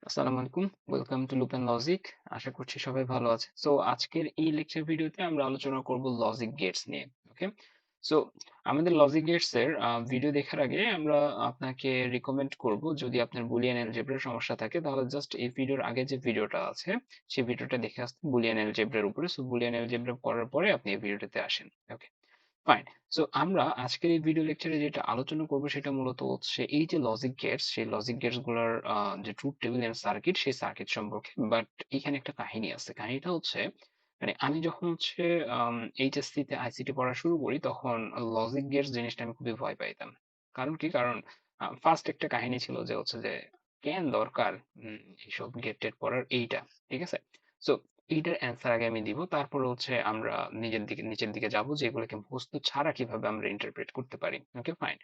আসসালামু আলাইকুম। Welcome to loop and logic. আশা করছি সবাই ভালো আছে। সো আজকের এই লেকচার ভিডিওতে আমরা আলোচনা করব লজিক গেটস নিয়ে। ওকে? সো আমাদের লজিক গেটস এর ভিডিও দেখার আগে আমরা আপনাকে রিকমেন্ড করব, যদি আপনার বুলিয়ান এলজেব্রার সমস্যা থাকে তাহলে জাস্ট এই ভিডিওর আগে যে ভিডিওটা আছে সেই ভিডিওটা দেখে আসতে বুলিয়ান এলজেব্রার উপরে। সো বুলিয়ান এলজেব্রা করার পরে আপনি এই ভিডিওটাতে আসেন। ওকে? ফাইন। সো আমরা আজকের এই ভিডিও লেকচারে যেটা আলোচনা করব সেটা মূলত হচ্ছে এই যে লজিক গেটস, সেই লজিক গেটস গুলার যে ট্রুথ টেবিল এন্ড সার্কিট, সেই সার্কিট সম্পর্কে। বাট এখানে একটা কাহিনী আছে। কাহিনীটা হচ্ছে, মানে আমি যখন হচ্ছে এইচএসসি তে আইসিটি পড়া শুরু করি তখন লজিক গেটস জিনিসটা আমি খুবই ভয় পাইতাম। কারণ কি? কারণ ফার্স্ট একটা কাহিনী ছিল যে হচ্ছে যে কেন দরকার এইসব গেট টেট পড়ার, এইটা ঠিক আছে। সো এইটার অ্যান্সার আগে আমি দিব, তারপরে হচ্ছে আমরা নিচের দিকে যাব যে এগুলোকে বস্তু ছাড়া কিভাবে আমরা ইন্টারপ্রেট করতে পারি। ওকে, ফাইন।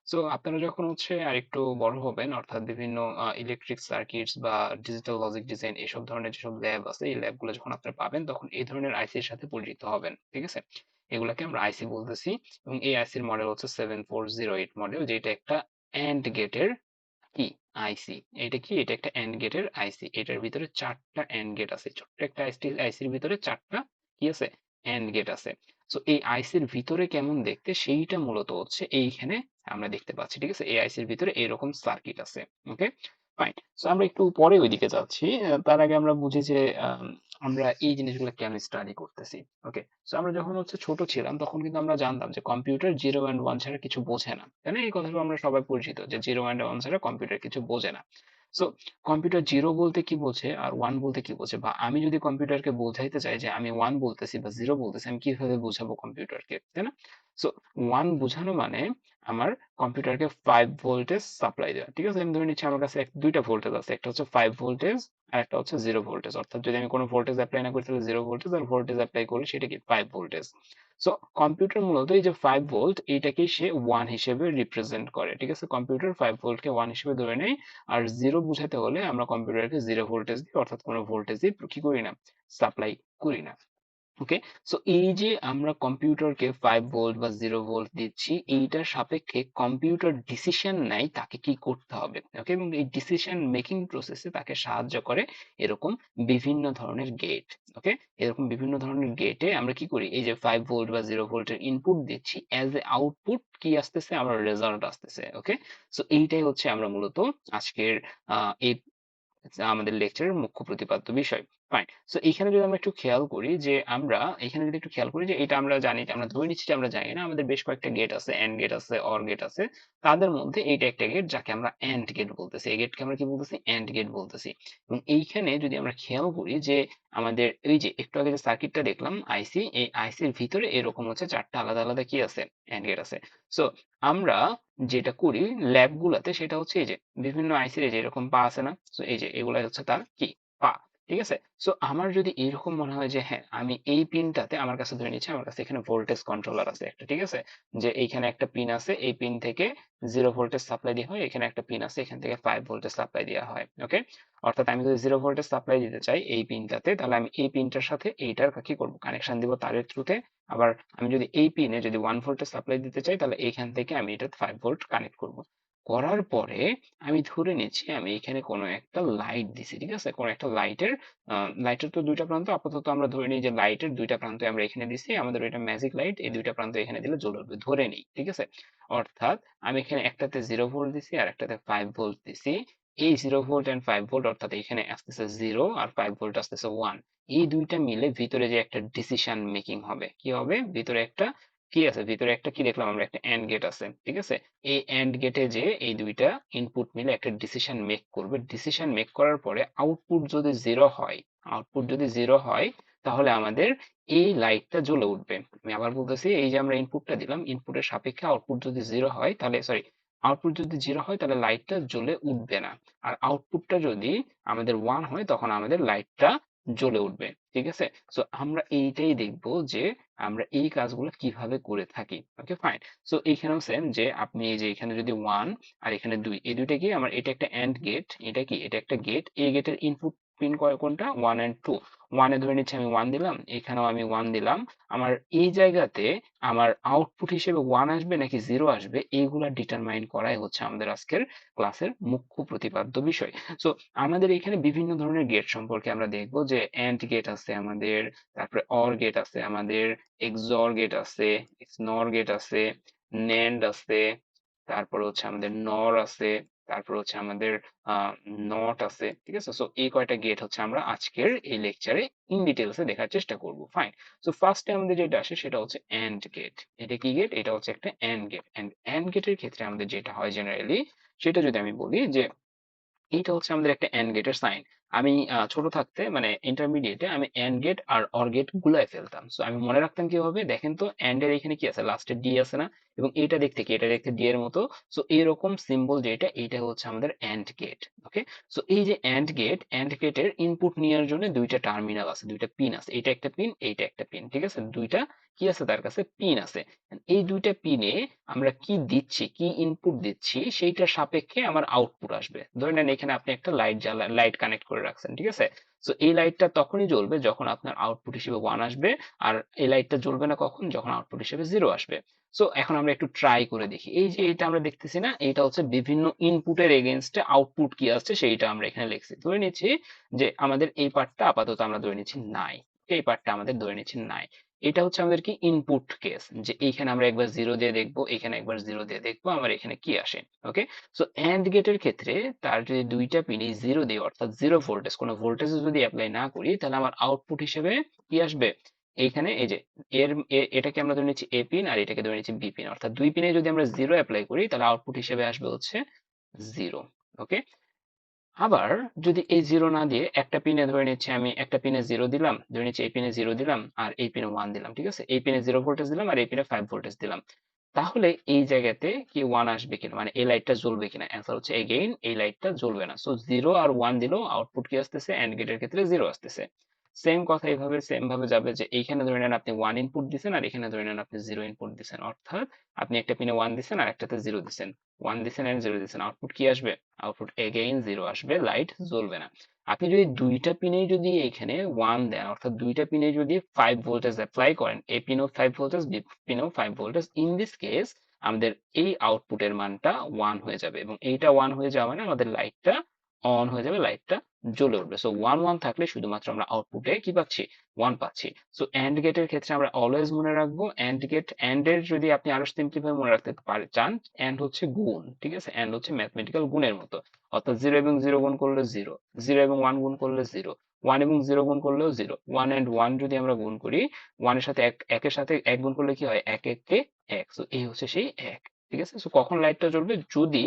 সো আপনারা যখন হচ্ছে আরেকটু বড় হবেন, অর্থাৎ বিভিন্ন ইলেকট্রিক সার্কিটস বা ডিজিটাল লজিক ডিজাইন এসব ধরনের যেসব ল্যাব আছে, এই ল্যাবগুলো যখন আপনারা পাবেন তখন এই ধরনের আইসির সাথে পরিচিত হবেন। ঠিক আছে? এগুলাকে আমরা আইসি বলতেছি, এবং এই আইসির মডেল হচ্ছে 7408 মডেল, যেটা একটা অ্যান্ড গেটের কি আইসি। এটা কি? এটা একটা এন্ড গেটের আইসি। এটার ভিতরে চারটা এন্ড গেট আছে। ছোট্ট একটা আইসির ভিতরে চারটা কি আছে? এন্ড গেট আছে। সো এই আইসির ভিতরে কেমন দেখতে সেইটা মূলত হচ্ছে এইখানে আমরা দেখতে পাচ্ছি। ঠিক আছে? এই আইসির ভিতরে এরকম সার্কিট আছে। ওকে, ফাইন। সো আমরা একটু পরে ওইদিকে যাচ্ছি। তার আগে আমরা বুঝি যে আমরা এই জিনিসগুলো কেন স্টাডি করতেছি। ওকে, সো আমরা যখন হচ্ছে ছোট ছিলাম তখন কিন্তু আমরা জানতাম যে কম্পিউটার জিরো অ্যান্ড ওয়ান ছাড়া কিছু বোঝে না, তাই না? এই কথাটা আমরা সবাই পরিচিত যে জিরো অ্যান্ড ওয়ান ছাড়া কম্পিউটার কিছু বোঝে না। সো কম্পিউটার জিরো বলতে কি বোঝে আর ওয়ান বলতে কি বোঝে, বা আমি যদি কম্পিউটারকে বোঝাইতে চাই যে আমি ওয়ান বলতেছি বা জিরো বলতেছি, আমি কিভাবে বোঝাবো কম্পিউটারকে, তাই না? সো ওয়ান বোঝানো মানে আমার কম্পিউটারকে 5 ভোল্টেজ সাপ্লাই দেওয়া। ঠিক আছে? আমি ধরে নিচ্ছি আমার কাছে দুইটা ভোল্টেজ আছে, একটা হচ্ছে 5 ভোল্টেজ আর একটা হচ্ছে 0 ভোল্টেজ। অর্থাৎ যদি আমি কোনো ভোল্টেজ অ্যাপ্লাই না করি তাহলে 0 ভোল্টেজ, আর ভোল্টেজ অ্যাপ্লাই করি সেটা কি? 5 ভোল্টেজ। সো কম্পিউটার মূলত এই যে 5 ভোল্ট, এইটাকে সে ওয়ান হিসেবে রিপ্রেজেন্ট করে। ঠিক আছে? কম্পিউটার 5 ভোল্টকে ওয়ান হিসেবে ধরে নেয়। আর জিরো বোঝাতে হলে আমরা কম্পিউটারকে 0 ভোল্টেজ দিই, অর্থাৎ কোনো ভোল্টেজই কি করি না? সাপ্লাই করি না। ওকে, সো এই যে আমরা কম্পিউটারকে 5 ভোল্ট বা 0 ভোল্ট দিচ্ছি, এইটার সাপেক্ষে কম্পিউটার ডিসিশন নেয় তাকে কি করতে হবে। ওকে, এবং এই ডিসিশন মেকিং প্রসেসে তাকে সাহায্য করে এরকম বিভিন্ন ধরনের গেট। ওকে, এরকম বিভিন্ন ধরনের গেটে আমরা কি করি? এই যে 5 ভোল্ট বা 0 ভোল্টের ইনপুট দিচ্ছি, অ্যাজ এ আউটপুট কি আসতেছে? আমার রেজাল্ট আসতেছে। ওকে, সো এইটাই হচ্ছে আমরা মূলত আজকের এই আমাদের লেকচারের মুখ্য প্রতিপাদ্য বিষয়। ফাইন। সো এইখানে যদি আমরা একটু খেয়াল করি যে আমরা এখানে যদি একটু খেয়াল করি যে এটা আমরা জানি, যে আমরা ধরে নিচ্ছি যে আমরা জানি না, আমাদের বেশ কয়েকটা গেট আছে, এন্ড গেট আছে, অর গেট আছে। তাদের মধ্যে এইটা একটা গেট যাকে আমরা এন্ড গেট বলতেছি। এই গেটকে আমরা কি বলতেছি? এন্ড গেট বলতেছি। এবং এইখানে যদি আমরা খেয়াল করি যে আমাদের এই যে একটু আগে যে সার্কিটটা দেখলাম আইসি, এই আইসির ভিতরে এরকম হচ্ছে চারটা আলাদা আলাদা কি আছে? এন্ড গেট আছে। সো আমরা যেটা করি ল্যাব গুলাতে সেটা হচ্ছে এই যে বিভিন্ন আইসির এই যে এরকম পা আছে না? সো এই যে এগুলা হচ্ছে তার কি? পা। ঠিক আছে? সো আমার যদি এরকম মনে হয় যে হ্যাঁ, আমি এই পিনটাতে, আমার কাছে ধরে নিচ্ছি আমার কাছে এখানে ভোল্টেজ কন্ট্রোলার আছে একটা। ঠিক আছে? যে এইখানে একটা পিন আছে, এই পিন থেকে 0 ভোল্টেজ সাপ্লাই দেওয়া হয়, এখানে একটা পিন আছে, এখান থেকে 5 ভোল্টেজ সাপ্লাই দেওয়া হয়। ওকে, অর্থাৎ আমি যদি 0 ভোল্টেজ সাপ্লাই দিতে চাই এই পিনটাতে, তাহলে আমি এই পিনটার সাথে এইটার কি করব? কানেকশন দিব তারের থ্রুতে। আবার আমি যদি এই পিনে যদি 1 ভোল্টেজ সাপ্লাই দিতে চাই তাহলে এইখান থেকে আমি এটা 5 ভোল্ট কানেক্ট করব। করার পরে আমি ধরে নিচ্ছি আমি এখানে কোনো একটা লাইট দিছি। ঠিক আছে? কোনো একটা লাইটের লাইটের তো দুইটা প্রান্ত, আপাতত আমরা ধরে নিই যে লাইটের দুইটা প্রান্ত আমরা এখানে দিছি। আমাদের ওইটা ম্যাজিক লাইট, এই দুইটা প্রান্ত এখানে দিলে জ্বলে উঠবে ধরে নিই। ঠিক আছে? অর্থাৎ আমি এখানে একটাতে 0 ভোল্ট দিছি আর একটাতে 5 ভোল্ট দিছি। এই 0 ভোল্ট এন্ড 5 ভোল্ট, অর্থাৎ এখানে আসতেছে 0 আর 5 ভোল্ট আসতেছে 1। এই দুইটা মিলে ভিতরে যে একটা ডিসিশন মেকিং হবে, কি হবে? ভিতরে একটা কি আছে? ভিতরে একটা কি দেখলাম আমরা? একটা এন্ড গেট আছে। ঠিক আছে? এই এন্ড গেটে যে এই দুইটা ইনপুট মিলে একটা ডিসিশন মেক করবে। ডিসিশন মেক করার পরে আউটপুট যদি জিরো হয়, আউটপুট যদি জিরো হয় তাহলে আমাদের এই লাইটটা জ্বলে উঠবে। আমি আবার বলতেছি, এই যে আমরা ইনপুটটা দিলাম, ইনপুটের সাপেক্ষে আউটপুট যদি জিরো হয় তাহলে সরি, আউটপুট যদি জিরো হয় তাহলে লাইটটা জ্বলে উঠবে না। আর আউটপুটটা যদি আমাদের ওয়ান হয় তখন আমাদের লাইটটা জ্বলে উঠবে। ঠিক আছে? সো আমরা এইটাই দেখব যে আমরা এই কাজগুলো কিভাবে করে থাকি। ওকে ফাইন। সো এইখানেও সেম যে আপনি এই যে এখানে যদি 1 আর এখানে 2 এই দুইটা কি আমার এটা একটা AND গেট, এটা কি এটা একটা গেট। এই গেটের ইনপুট পিন কোনটা 1 and 2। 1 এ ধরে নিচ্ছি আমি 1 দিলাম, এখানেও আমি 1 দিলাম। আমার এই জায়গাতে আমার আউটপুট হিসেবে 1 আসবে নাকি 0 আসবে এইগুলা ডিটারমাইন করাই হচ্ছে আমাদের আজকের ক্লাসের মুখ্য প্রতিপাদ্য বিষয়। সো আমাদের এখানে বিভিন্ন ধরনের গেট সম্পর্কে আমরা দেখব যে এন্ড গেট আছে আমাদের, তারপরে অর গেট আছে আমাদের, এক্সঅর গেট আছে, XNOR গেট আছে, NAND আছে, তারপর হচ্ছে আমাদের নর আছে, তারপর হচ্ছে আমাদের নট আছে। ঠিক আছে? সো এই কয়টা গেট হচ্ছে আমরা আজকের এই লেকচারে ইন ডিটেলসে দেখার চেষ্টা করব। ফাইন। সো ফার্স্টে আমাদের যেটা আসে সেটা হচ্ছে এন্ড গেট। এটা কি গেট? এটা হচ্ছে একটা এন্ড গেট। এন্ড এন্ড গেটের ক্ষেত্রে আমাদের যেটা হয় জেনারেলি সেটা যদি আমি বলি যে এইটা হচ্ছে আমাদের একটা এন্ড গেটের সাইন। আমি ছোট থাকতে মানে ইন্টারমিডিয়েটে আমি এন্ড গেট আর অর গেট গুলাই ফেলতাম। সো আমি মনে রাখতাম কিভাবে দেখেন তো, এন্ড এর এখানে কি আছে, লাস্টে ডি আছে না, এবং এটা দেখতে কি, এটা দেখতে ডি এর মতো। সো এরকম সিম্বল যেটা, এইটা হচ্ছে আমাদের এন্ড গেট। ওকে। সো এই যে এন্ড গেটের ইনপুট নেওয়ার জন্য দুইটা টার্মিনাল আছে, দুইটা পিন আছে, এটা একটা পিন, এইটা একটা পিন। ঠিক আছে? দুইটা কি আছে তার কাছে, পিন আছে। এই দুইটা পিনে আমরা কি দিচ্ছি, কি ইনপুট দিচ্ছি সেইটার সাপেক্ষে আমার আউটপুট আসবে। ধরে নেন এখানে আপনি একটা লাইট কানেক্ট করে রাখছেন। ঠিক আছে? সো এই লাইটটা তখনই জ্বলবে যখন আপনার আউটপুট হিসেবে 1 আসবে, আর এই লাইটটা জ্বলবে না কখন, যখন আউটপুট হিসেবে 0 আসবে। সো এখন আমরা একটু ট্রাই করে দেখি। এই যে এটা আমরা দেখতেছি না, এটা হচ্ছে বিভিন্ন ইনপুটের এগেইনস্টে আউটপুট কি আসছে সেইটা আমরা এখানে লিখছি। ধরে নিচ্ছি যে আমাদের এই পার্টটা আপাতত আমরা ধরে নিচ্ছি নাই, এই পার্টটা আমাদের ধরে নিচ্ছি নাই। এটা হচ্ছে আমাদের কি ইনপুট কেস, যে এইখানে আমরা একবার 0 দিয়ে দেখবো, এখানে একবার 0 দিয়ে দেখবো আমার এখানে কি আসে। ওকে। সো এন্ড গেটের ক্ষেত্রে তার যদি দুইটা পিনই 0 দিই, অর্থাৎ 0 ভোল্টেজ, কোনো ভোল্টেজ যদি অ্যাপ্লাই না করি, তাহলে আমার আউটপুট হিসেবে কি আসবে, এইখানে এই যে এটাকে আমরা ধরে নিচ্ছি এ পিন আর এটাকে ধরে নিচ্ছি বি পিন, অর্থাৎ দুই পিনে যদি আমরা 0 অ্যাপ্লাই করি তাহলে আউটপুট হিসেবে আসবে হচ্ছে 0। ওকে। আবার যদি এই 0 না দিয়ে একটা পিনে ধরে নিচ্ছি, আমি একটা পিনে 0 দিলাম, ধরে নিচ্ছি এই পিনে 0 দিলাম আর এই পিনে 1 দিলাম। ঠিক আছে? এই পিনে 0 ভোল্টেজ দিলাম আর এই পিনে 5 ভোল্টেজ দিলাম। তাহলে এই জায়গাতে কি 1 আসবে কিনা, মানে এই লাইটটা জ্বলবে কিনা? অ্যান্সার হচ্ছে এগেইন এই লাইটটা জ্বলবে না। সো 0 আর 1 দিলেও আউটপুট কি আসতেছে, এন্ড গেটের ক্ষেত্রে 0 আসতেছে। সেম কথা এইভাবে সেম ভাবে যাবে যে এইখানে ধরে নেন আপনি 1 ইনপুট দিছেন আর এখানে ধরে নেন আপনি 0 ইনপুট দিছেন, অর্থাৎ আপনি একটা পিনে 1 দিছেন আর একটাতে 0 দিছেন। 1 দিছেন এন্ড 0 দিছেন, আউটপুট কি আসবে? আউটপুট এগেইন 0 আসবে, লাইট জ্বলবে না। আপনি যদি দুইটা পিনেই যদি এখানে 1 দেন, অর্থাৎ দুইটা পিনে যদি 5 ভোল্টেজ অ্যাপ্লাই করেন, এ পিনেও 5 ভোল্টেজ, বি পিনেও 5 ভোল্টেজ, ইন দিস কেস আমাদের এই আউটপুটের মানটা 1 হয়ে যাবে, এবং এইটা 1 হয়ে যাওয়া মানে আমাদের লাইটটা অন হয়ে যাবে, লাইটটা জ্বলে উঠবে। সো 1 1 থাকলে শুধুমাত্র আমরা আউটপুটে কি পাচ্ছি, 1 পাচ্ছি। সো এন্ড গেটের ক্ষেত্রে আমরা অলওয়েজ মনে রাখবো, এন্ড গেট, এন্ড এর যদি আপনি আরো সিম্পলি ভাবে মনে রাখতে চান, এন্ড হচ্ছে গুণ। ঠিক আছে? এন্ড হচ্ছে ম্যাথমেটিক্যাল গুণের মতো, অর্থাৎ 0 এবং 0 গুণ করলে 0, 0 এবং 1 গুণ করলে 0, 1 এবং 0 গুণ করলেও 0, 1 and 1 যদি আমরা গুণ করি, 1 এর সাথে 1 এর সাথে 1 গুণ করলে কি হয়, 1 1 কে 1। সো এই হচ্ছে সেই 1। ঠিক আছে? সো কখন লাইটটা জ্বলবে, যদি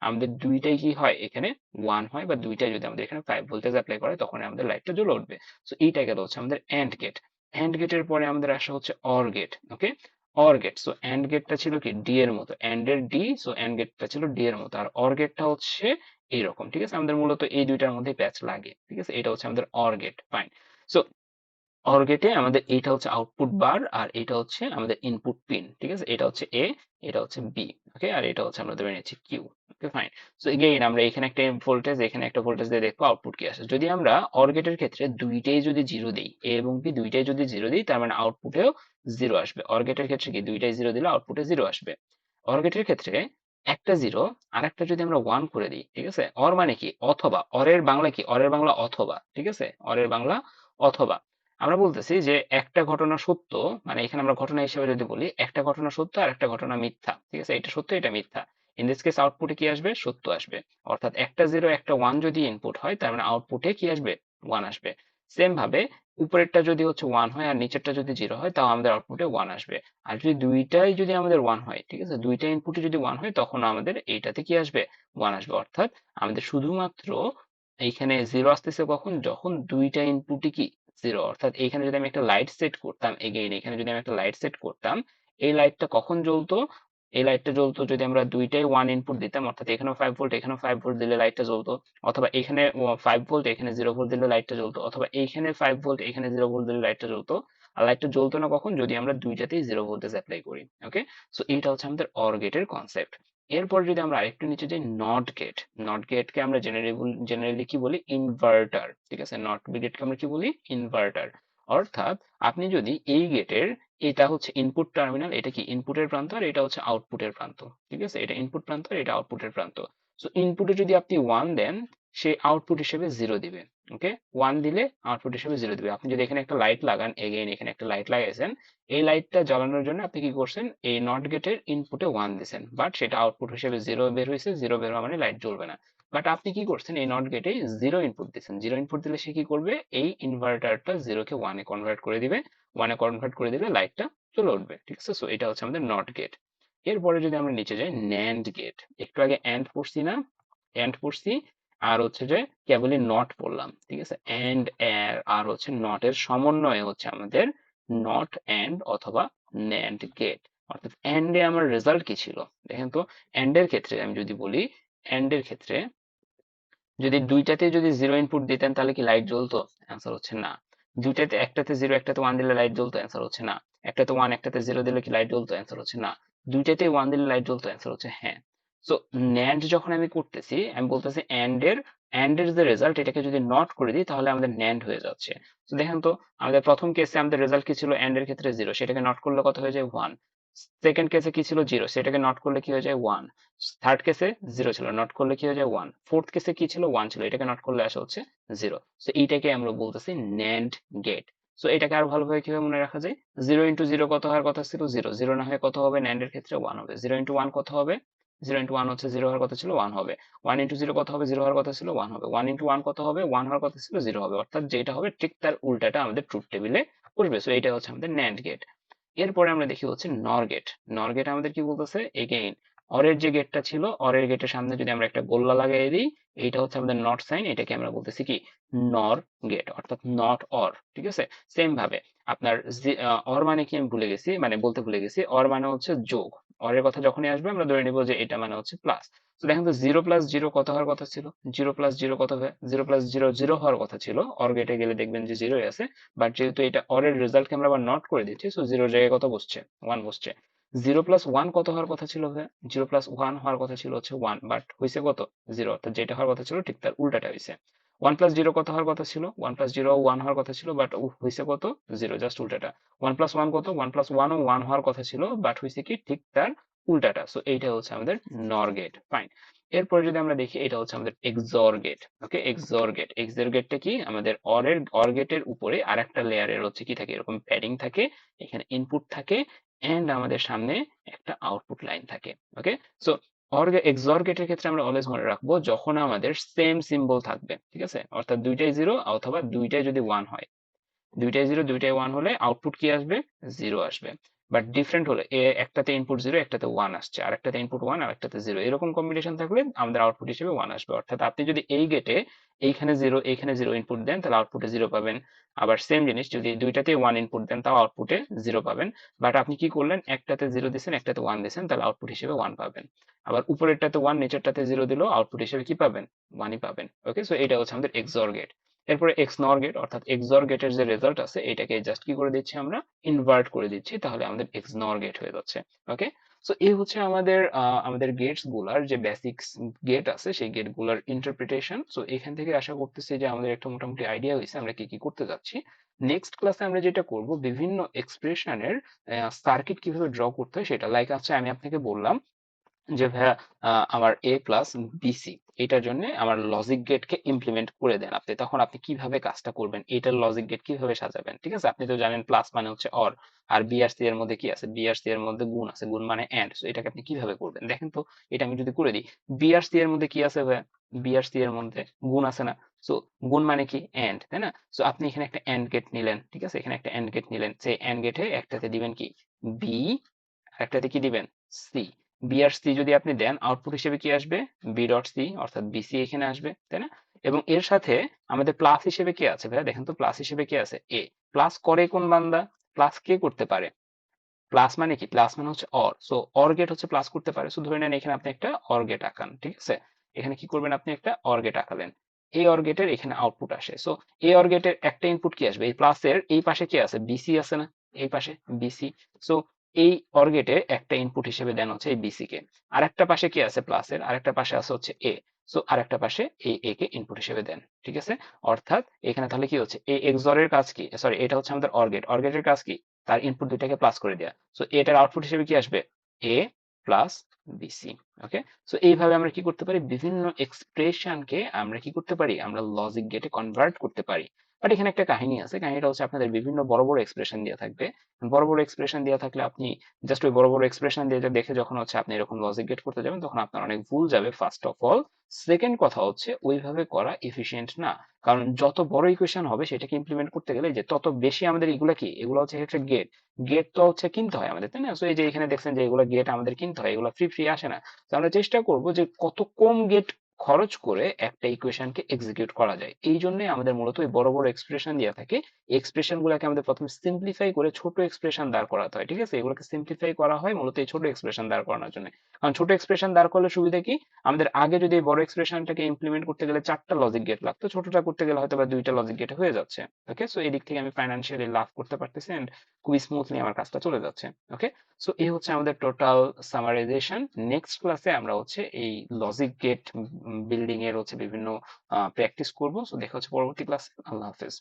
আমাদের দুইটাই কি হয়, এখানে 1 হয়, বা দুইটাই যদি আমাদের এখানে 5 ভোল্টেজ অ্যাপ্লাই করে, তখন আমাদের লাইটটা জ্বলে উঠবে। সো এইটা গেল হচ্ছে আমাদের এন্ড গেট। এন্ড গেটের পরে আমাদের আসা হচ্ছে or gate. Okay. Or gate. So and গেটটা ছিল কি ডি এর মতো, এন্ড এর ডি, সো এন্ড গেটটা ছিল ডি এর মতো, আর অর গেটটা হচ্ছে এইরকম। ঠিক আছে? আমাদের মূলত এই দুইটার মধ্যে প্যাচ লাগে। ঠিক আছে? এটা হচ্ছে আমাদের or gate. Fine. So or গেটে আমাদের এইটা হচ্ছে আউটপুট বার আর এটা হচ্ছে আমাদের ইনপুট পিন। ঠিক আছে? এটা হচ্ছে এ, এটা হচ্ছে বি। ওকে। আর এটা হচ্ছে আমরা ধরে নিচ্ছি Q. Okay fine. So again আমরা এখানে একটা ভোল্টেজ, এখানে একটা ভোল্টেজ দিয়ে দেখবো আউটপুট কি আসে। যদি আমরা অর গেটের ক্ষেত্রে দুইটাই যদি 0 দেই, এ এবং বি দুইটাই যদি 0 দিই, তার মানে আউটপুটেও 0 আসবে। অর গেটের ক্ষেত্রে কি দুইটাই 0 দিলে আউটপুটে 0 আসবে। অর গেটের ক্ষেত্রে একটা 0 আর একটা যদি আমরা 1 করে দিই, ঠিক আছে? অর মানে কি, অথবা। অরের বাংলা কি, অরের বাংলা অথবা। ঠিক আছে? অরের বাংলা অথবা। আমরা বলতেছি যে একটা ঘটনা সত্য, মানে এখানে আমরা ঘটনা হিসেবে যদি বলি, একটা ঘটনা সত্য আর একটা ঘটনা মিথ্যা। ঠিক আছে? এটা সত্য, এটা মিথ্যা। ইন দিস কেস আউটপুটে কি আসবে, সত্য আসবে। অর্থাৎ একটা 0 একটা 1 যদি ইনপুট হয়, তার মানে আউটপুটে কি আসবে, 1 আসবে। সেম ভাবে উপরেরটা যদি হচ্ছে 1 হয় আর নিচেরটা যদি 0 হয়, তাও আমাদের আউটপুটে 1 আসবে। আর যদি দুইটাই যদি আমাদের 1 হয়, ঠিক আছে, দুইটা ইনপুটই যদি 1 হয়, তখন আমাদের এইটাতে কি আসবে, 1 আসবে। অর্থাৎ আমাদের শুধুমাত্র এইখানে 0 আসতেছে কখন, যখন দুইটা ইনপুটই কি 0। অর্থাৎ এইখানে যদি আমি একটা লাইট সেট করতাম, এগেইন এখানে যদি আমি একটা লাইট সেট করতাম, এই লাইটটা কখন জ্বলতো, এই লাইটটা জ্বলতো যদি আমরা দুইটাই 1 ইনপুট দিতাম, অর্থাৎ এখানেও 5 ভোল্ট এখানেও 5 ভোল্ট দিলে লাইটটা জ্বলতো, অথবা এখানে 5 ভোল্ট এখানে 0 ভোল্ট দিলে লাইটটা জ্বলতো, অথবা এইখানে 5 ভোল্ট এখানে 0 ভোল্ট দিলে লাইটটা জ্বলতো। আর লাইটটা জ্বলতো না কখন, যদি আমরা দুইটাতেই 0 ভোল্টেজ অ্যাপ্লাই করি। ওকে, সো এইটা হচ্ছে আমাদের অর গেটের কনসেপ্ট। এরপর যদি আমরা আরেকটু নিচে যাই, নট গেট। নট গেটকে আমরা জেনারেলি কি বলি, ইনভার্টার। ঠিক আছে, নট গেটকে আমরা কি বলি, ইনভার্টার। অর্থাৎ আপনি যদি এই গেটের, এটা হচ্ছে ইনপুট টার্মিনাল, এটা কি ইনপুটের প্রান্ত, আর এটা হচ্ছে আউটপুটের প্রান্ত। ঠিক আছে, এটা ইনপুট প্রান্ত আর এটা আউটপুটের প্রান্ত। সো ইনপুটে যদি আপনি 1 দেন, সে আউটপুট হিসেবে 0 দিবে। ওকে, 1 দিলে আউটপুট হিসেবে 0 দিবে। আপনি যদি এখানে একটা লাইট লাগান, এগেইন এখানে একটা লাইট লাগাইছেন, এই লাইটটা জ্বালানোর জন্য আপনি কি করছেন, এই নট গেটের ইনপুটে 1 দিছেন, বাট সেটা আউটপুট হিসেবে 0 বের হয়েছে। 0 বের হওয়া মানে লাইট জ্বলবে না। বাট আপনি কি করছেন, এই নট গেটে 0 ইনপুট দিচ্ছেন। 0 ইনপুট দিলে সে কি করবে, এই ইনভার্টারটা 0 কে 1 এ কনভার্ট করে দিবে। 1 এ কনভার্ট করে দিলে লাইটটা চলে উঠবে। ঠিক আছে, সো এটা হচ্ছে আমাদের নট গেট। এরপরে যদি আমরা নিচে যাই, ন্যান্ড গেট। একটু আগে অ্যান্ড পড়ছি না, অ্যান্ড পড়ছি, আর হচ্ছে যে কেবলই নট পড়লাম। ঠিক আছে, অ্যান্ড আর হচ্ছে নট এর সমন্বয়ে হচ্ছে আমাদের নট অ্যান্ড অথবা ন্যান্ড গেট। অর্থাৎ অ্যান্ড এ আমার রেজাল্ট কি ছিল, দেখেন তো। অ্যান্ড এর ক্ষেত্রে আমি যদি বলি, অ্যান্ড এর ক্ষেত্রে যদি দুইটাতে যদি 0 ইনপুট দিতেন তাহলে কি লাইট জ্বলতো? অ্যান্সার হচ্ছে না। দুইটাতে, একটাতে 0 একটাতে 1 দিলে লাইট জ্বলতো? অ্যান্সার হচ্ছে না। একটাতে 1 একটাতে 0 দিলে কি লাইট জ্বলতো? অ্যান্সার হচ্ছে না। দুইটাতেই 1 দিলে লাইট জ্বলতো? অ্যান্সার হচ্ছে হ্যাঁ। সো ন্যান্ড যখন আমি করতেছি, আমি বলতেছি অ্যান্ড এর যে রেজাল্ট, এটাকে যদি নট করে দিই তাহলে আমাদের ন্যান্ড হয়ে যাচ্ছে। তো দেখেন তো, আমাদের প্রথম কেসে আমাদের রেজাল্ট কি ছিল, অ্যান্ড এর ক্ষেত্রে 0, সেটাকে নট করলে কত হয়ে যায়, 1। সেকেন্ড কেসে কি ছিল, 0, সেটাকে নট করলে কি হয়ে যায়, 1। থার্ড কেসে 0 ছিল, নট করলে কি হয়ে যায়, 1। ফোর্থ কেসে কি ছিল, 1 ছিল, এটাকে নট করলে আসে হচ্ছে 0। সো এইটাকে আমরা বলতেছি ন্যান্ড গেট। সো এটাকে আরো ভালোভাবে কিভাবে মনে রাখা যায়, 0 ইন্টু 0 কত হওয়ার কথা ছিল, 0। 0 না হয়ে কত হবে, ন্যান্ড এর ক্ষেত্রে 1 হবে। 0 ইন্টু 1 কত হবে, 0 ইন্টু 1 হচ্ছে 0 হওয়ার কথা ছিল, 1 হবে। 1 ইন্টু 0 কত হবে, 0 হওয়ার কথা ছিল, 1 হবে। 1 ইন্টু 1 কত হবে, 1 হওয়ার কথা ছিল, 0 হবে। অর্থাৎ যেটা হবে ঠিক তার উল্টাটা আমাদের ট্রুথ টেবিলে বসবে। সো এটা হচ্ছে আমাদের ন্যান্ড গেট। এরপরে আমরা দেখি হচ্ছে নর গেট। নর গেট আমাদের কি বলতেছে, এগেইন অরের যে গেটটা ছিল, অরের গেটের সামনে যদি আমরা একটা গোল্লা লাগাই দিই, এইটা হচ্ছে আমাদের নট সাইন, এটাকে আমরা বলতেছি কি, নর গেট, অর্থাৎ নট অর। ঠিক আছে, সেম ভাবে আপনার অর মানে কি আমি ভুলে গেছি, মানে বলতে ভুলে গেছি, অর মানে হচ্ছে যোগ। অরের কথা যখনই আসবে আমরা ধরে নিব যে এটা মানে হচ্ছে প্লাস। তো দেখেন তো, 0 প্লাস 0 কত হওয়ার কথা ছিল, 0 প্লাস 0 কত হবে, 0 প্লাস 0 0 হওয়ার কথা ছিল। অর গেটে গেলে দেখবেন যে 0 আছে। বাট যেহেতু এটা অরের রেজাল্টকে আমরা আবার নট করে দিচ্ছি, সো 0 জায়গায় কত বসছে, 1 বসছে। 0 প্লাস 1 কত হওয়ার কথা ছিল ভাই, 0 প্লাস 1 হওয়ার কথা ছিল হচ্ছে 1, বাট হয়েছে কত, 0। অর্থাৎ যেটা হওয়ার কথা ছিল ঠিক তার উল্টাটা হয়েছে। 1 প্লাস 0 কত হওয়ার কথা ছিল, 1 প্লাস 0 1 হওয়ার কথা ছিল, বাট হয়েছে কত, 0, জাস্ট উল্টাটা। 1 প্লাস 1 কত, 1 প্লাস 1 ও 1 হওয়ার কথা ছিল, বাট হয়েছে কি ঠিক তার উল্টাটা। সো এইটা হচ্ছে আমাদের নর গেট। ফাইন। এরপরে যদি আমরা দেখি, এটা হচ্ছে আমাদের এক্সঅর গেট। ওকে, এক্সঅর গেট। এক্সঅর গেটটা কি, আমাদের অর গেটের উপরে আরেকটা লেয়ারের হচ্ছে কি থাকে, এরকম প্যাডিং থাকে, এখানে ইনপুট থাকে, এন্ড আমাদের সামনে একটা আউটপুট লাইন থাকে। ওকে, সো এক্সঅর গেটের ক্ষেত্রে আমরা অলওয়েজ মনে রাখবো, যখন আমাদের সেম সিম্বল থাকবে, ঠিক আছে, অর্থাৎ দুইটাই 0 অথবা দুইটাই যদি 1 হয়, দুইটাই 0 দুইটাই 1 হলে আউটপুট কি আসবে, 0 আসবে। বাট ডিফারেন্ট হলে, একটাতে ইনপুট 0 একটাতে 1 আসছে, আর একটাতে ইনপুট 1 আর একটাতে 0, এরকম কম্বিনেশন থাকলে আমাদের আউটপুট হিসেবে 1 আসবে। অর্থাৎ আপনি যদি এই গেটে এইখানে 0 এইখানে 0 ইনপুট দেন, তাহলে আউটপুটে 0 পাবেন। আবার সেম জিনিস যদি দুইটাতে 1 ইনপুট দেন, তাও আউটপুটে 0 পাবেন। বাট আপনি কি করলেন, একটাতে 0 দিয়েছেন একটাতে 1 দিয়েছেন, তাহলে আউটপুট হিসেবে 1 পাবেন। আবার উপরেরটাতে 1 নিচেরটাতে 0 দিলেও আউটপুট হিসেবে কি পাবেন, 1ই পাবেন। ওকে, সো এটা হচ্ছে আমাদের এক্সঅর গেট। এরপরে এক্সনর গেট, অর্থাৎ এক্সঅর গেটের যে রেজাল্ট আছে এটাকে জাস্ট কি করে দিচ্ছি, আমরা ইনভার্ট করে দিচ্ছি, তাহলে আমাদের এক্সনর গেট হয়ে যাচ্ছে। ওকে, সো এই হচ্ছে আমাদের গেটস গুলার যে বেসিক্স গেট আছে, সেই গেট গুলার ইন্টারপ্রিটেশন। সো এখান থেকে আশা করতেছি যে আমাদের একটা মোটামুটি আইডিয়া হয়েছে আমরা কি কি করতে যাচ্ছি। নেক্সট ক্লাসে আমরা যেটা করব, বিভিন্ন এক্সপ্রেশনের সার্কিট কিভাবে ড্র করতে হয় সেটা। লাইক আচ্ছা, আমি আপনাকে বললাম যে ভাইয়া, আমার এ প্লাস বিসি, এটার জন্য আমার লজিক গেটকে ইমপ্লিমেন্ট করে দেন আপনি, তখন আপনি কিভাবে কাজটা করবেন, এটার লজিক গেট কিভাবে সাজাবেন। ঠিক আছে, আপনি তো জানেন প্লাস মানে হচ্ছে অর, আর বি আর সি এর মধ্যে কি আছে, বি আর সি এর মধ্যে গুণ আছে, গুণ মানে এন্ড। সো এটাকে আপনি কিভাবে করবেন, দেখেন তো। এটা আমি যদি করে দিই, বি আর সি এর মধ্যে কি আছে ভাইয়া, বি আর সি এর মধ্যে গুণ আছে না। সো গুণ মানে কি, এন্ড, তাই না। সো আপনি এখানে একটা এন্ড গেট নিলেন, ঠিক আছে, এখানে একটা এন্ড গেট নিলেন, সেই এন্ড গেটে একটাতে দিবেন কি, বি, একটাতে কি দিবেন, সি। বি আর সি যদি আপনি দেন, আউটপুট হিসেবে কি আসবে, বি ডট সি, অর্থাৎ বিসি এখানে আসবে, তাই না। এবং এর সাথে আমাদের প্লাস হিসেবে কি আছে ভাইয়া, দেখেন তো প্লাস হিসেবে কি আছে, এ। প্লাস করে কোন বান্দা, প্লাস কে করতে পারে, প্লাস মানে কি, প্লাস মানে হচ্ছে অর। সো অর গেট হচ্ছে প্লাস করতে পারে। সো ধরে নেন এখানে আপনি একটা অর গেট আঁকান, ঠিক আছে? এখানে কি করবেন, আপনি একটা অর গেট আঁকালেন, এই অর গেটের এখানে আউটপুট আসে। সো এই অর গেটের একটা ইনপুট কি আসবে, এই প্লাসের এই পাশে কি আছে, বিসি আছে না, এই পাশে বিসি। সো এই অর গেটে একটা ইনপুট হিসেবে দেন হচ্ছে এই বিসি কে, আরেকটা পাশে কি আছে প্লাসের, আরেকটা পাশে আছে হচ্ছে এ। সো আরেকটা পাশে এই এ কে ইনপুট হিসেবে দেন, ঠিক আছে? অর্থাৎ এখানে তাহলে কি হচ্ছে, এই এক্সর এর কাজ কি, সরি এটা হচ্ছে আমাদের অর গেট, অর গেটের কাজ কি, তার ইনপুট দুইটাকে প্লাস করে দেওয়া। সো এটার আউটপুট হিসেবে কি আসবে, এ প্লাস বিসি। ওকে, সো এইভাবে আমরা কি করতে পারি, বিভিন্ন এক্সপ্রেশনকে আমরা কি করতে পারি, আমরা লজিক গেটে কনভার্ট করতে পারি। বাট এখানে একটা কাহিনী আছে, কাহিনীটা হচ্ছে আপনাদের বিভিন্ন বড় বড় এক্সপ্রেশন দেওয়া থাকবে। বড় বড় এক্সপ্রেশন দেওয়া থাকলে আপনি জাস্ট ওই বড় বড় এক্সপ্রেশন দিয়ে দেখে যখন হচ্ছে আপনি এরকম লজিক গেট করতে যাবেন, তখন আপনার অনেক ভুল যাবে ফার্স্ট অফ অল। সেকেন্ড কথা হচ্ছে ওইভাবে করা এফিশিয়েন্ট না, কারণ যত বড় ইকুয়েশন হবে সেটাকে ইমপ্লিমেন্ট করতে গেলে যে তত বেশি আমাদের এগুলা কি, এগুলো হচ্ছে একটা গেট, গেট তো হচ্ছে কিনতে হয় আমাদের, তাই না? সো এই যে এখানে দেখছেন যে এগুলো গেট আমাদের কিনতে হয়, এগুলো ফ্রি ফ্রি আসে না। তো আমরা চেষ্টা করব যে কত কম গেট খরচ করে একটা ইকুয়েশনকে এক্সিকিউট করা যায়। এই জন্যই আমাদের মূলত এই বড় বড় এক্সপ্রেশন দেওয়া থাকে। এক্সপ্রেশন গুলোকে আমাদের প্রথমে সিম্পলিফাই করে ছোট এক্সপ্রেশন দাঁড় করাতে হয়, ঠিক আছে? এগুলোকে সিম্পলিফাই করা হয় মূলত এই ছোট এক্সপ্রেশন দাঁড় করানোর জন্য। কারণ ছোট এক্সপ্রেশন দাঁড় করলে সুবিধা কি, আমাদের আগে যদি এই বড় এক্সপ্রেশনটাকে ইমপ্লিমেন্ট করতে গেলে 4টা লজিক গেট লাগতো, ছোটটা করতে গেলে হয়তো বা 2টা লজিক গেটে হয়ে যাচ্ছে। ওকে, সো এই দিক থেকে আমি ফাইন্যান্সিয়ালি লাভ করতে পারতেছি এন্ড খুবই স্মুথলি আমার কাজটা চলে যাচ্ছে। ওকে, সো এই হচ্ছে আমাদের টোটাল সামারাইজেশন। নেক্সট ক্লাসে আমরা হচ্ছে এই লজিক গেট বিল্ডিং এর হচ্ছে বিভিন্ন প্র্যাকটিস করব। সো দেখা হচ্ছে পরবর্তী ক্লাসে। আল্লাহ হাফেজ।